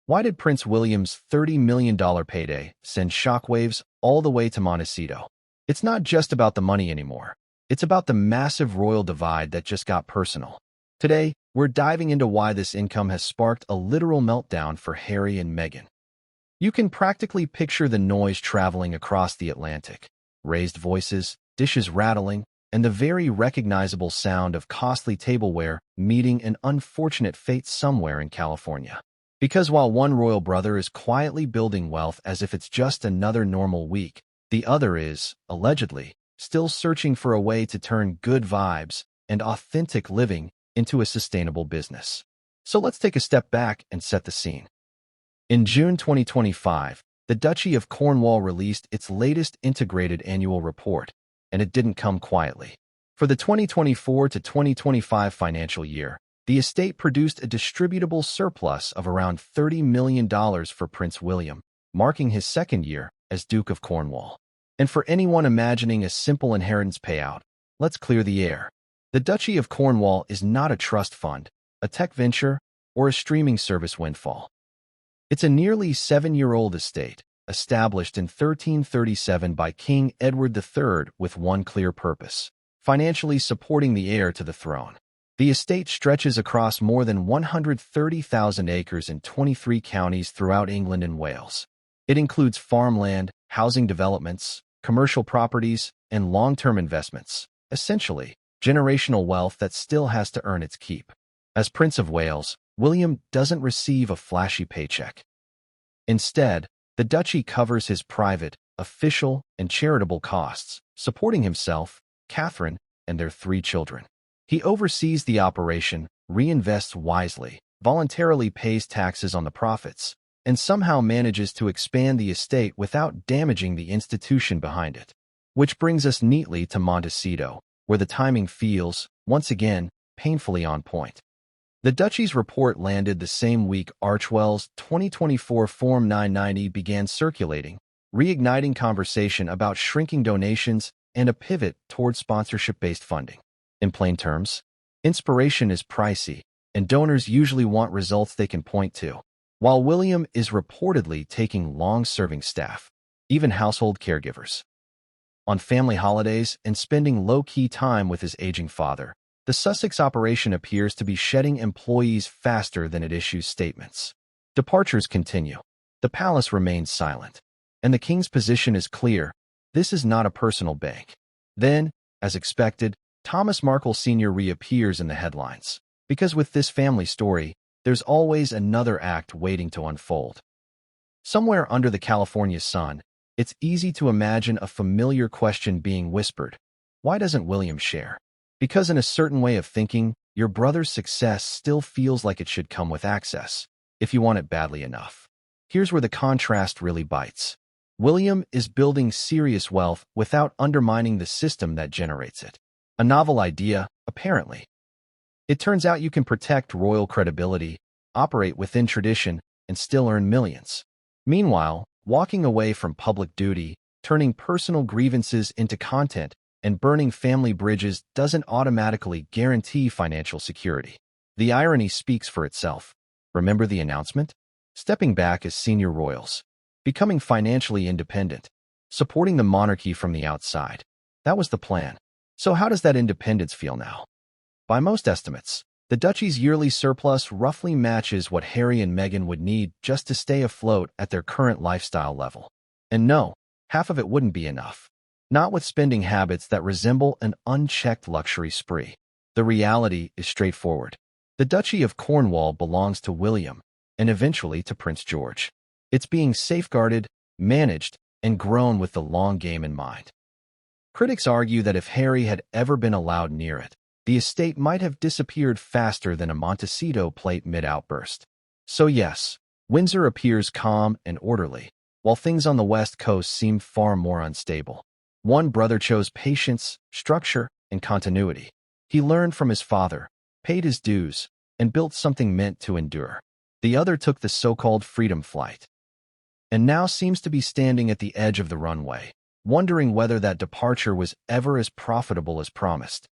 Why did Prince William's $30 million payday send shockwaves all the way to Montecito? It's not just about the money anymore. It's about the massive royal divide that just got personal. Today, we're diving into why this income has sparked a literal meltdown for Harry and Meghan. You can practically picture the noise traveling across the Atlantic. Raised voices, dishes rattling, and the very recognizable sound of costly tableware meeting an unfortunate fate somewhere in California. Because while one royal brother is quietly building wealth as if it's just another normal week, the other is, allegedly, still searching for a way to turn good vibes and authentic living into a sustainable business. So let's take a step back and set the scene. In June 2025, the Duchy of Cornwall released its latest integrated annual report, and it didn't come quietly. For the 2024 to 2025 financial year, the estate produced a distributable surplus of around $30 million for Prince William, marking his second year as Duke of Cornwall. And for anyone imagining a simple inheritance payout, let's clear the air. The Duchy of Cornwall is not a trust fund, a tech venture, or a streaming service windfall. It's a nearly 7-year-old estate, established in 1337 by King Edward III with one clear purpose: financially supporting the heir to the throne. The estate stretches across more than 130,000 acres in 23 counties throughout England and Wales. It includes farmland, housing developments, commercial properties, and long-term investments, essentially, generational wealth that still has to earn its keep. As Prince of Wales, William doesn't receive a flashy paycheck. Instead, the duchy covers his private, official, and charitable costs, supporting himself, Catherine, and their 3 children. He oversees the operation, reinvests wisely, voluntarily pays taxes on the profits, and somehow manages to expand the estate without damaging the institution behind it. Which brings us neatly to Montecito, where the timing feels, once again, painfully on point. The Duchy's report landed the same week Archwell's 2024 Form 990 began circulating, reigniting conversation about shrinking donations and a pivot toward sponsorship-based funding. In plain terms, inspiration is pricey, and donors usually want results they can point to. While William is reportedly taking long-serving staff, even household caregivers, on family holidays and spending low-key time with his aging father, the Sussex operation appears to be shedding employees faster than it issues statements. Departures continue. The palace remains silent. And the king's position is clear: this is not a personal bank. Then, as expected, Thomas Markle Sr. reappears in the headlines. Because with this family story, there's always another act waiting to unfold. Somewhere under the California sun, it's easy to imagine a familiar question being whispered: why doesn't William share? Because in a certain way of thinking, your brother's success still feels like it should come with access, if you want it badly enough. Here's where the contrast really bites. William is building serious wealth without undermining the system that generates it. A novel idea, apparently. It turns out you can protect royal credibility, operate within tradition, and still earn millions. Meanwhile, walking away from public duty, turning personal grievances into content, and burning family bridges doesn't automatically guarantee financial security. The irony speaks for itself. Remember the announcement? Stepping back as senior royals, becoming financially independent, supporting the monarchy from the outside. That was the plan. So how does that independence feel now? By most estimates, the duchy's yearly surplus roughly matches what Harry and Meghan would need just to stay afloat at their current lifestyle level. And no, half of it wouldn't be enough. Not with spending habits that resemble an unchecked luxury spree. The reality is straightforward. The Duchy of Cornwall belongs to William, and eventually to Prince George. It's being safeguarded, managed, and grown with the long game in mind. Critics argue that if Harry had ever been allowed near it, the estate might have disappeared faster than a Montecito plate mid-outburst. So yes, Windsor appears calm and orderly, while things on the West Coast seem far more unstable. One brother chose patience, structure, and continuity. He learned from his father, paid his dues, and built something meant to endure. The other took the so-called freedom flight, and now seems to be standing at the edge of the runway, wondering whether that departure was ever as profitable as promised.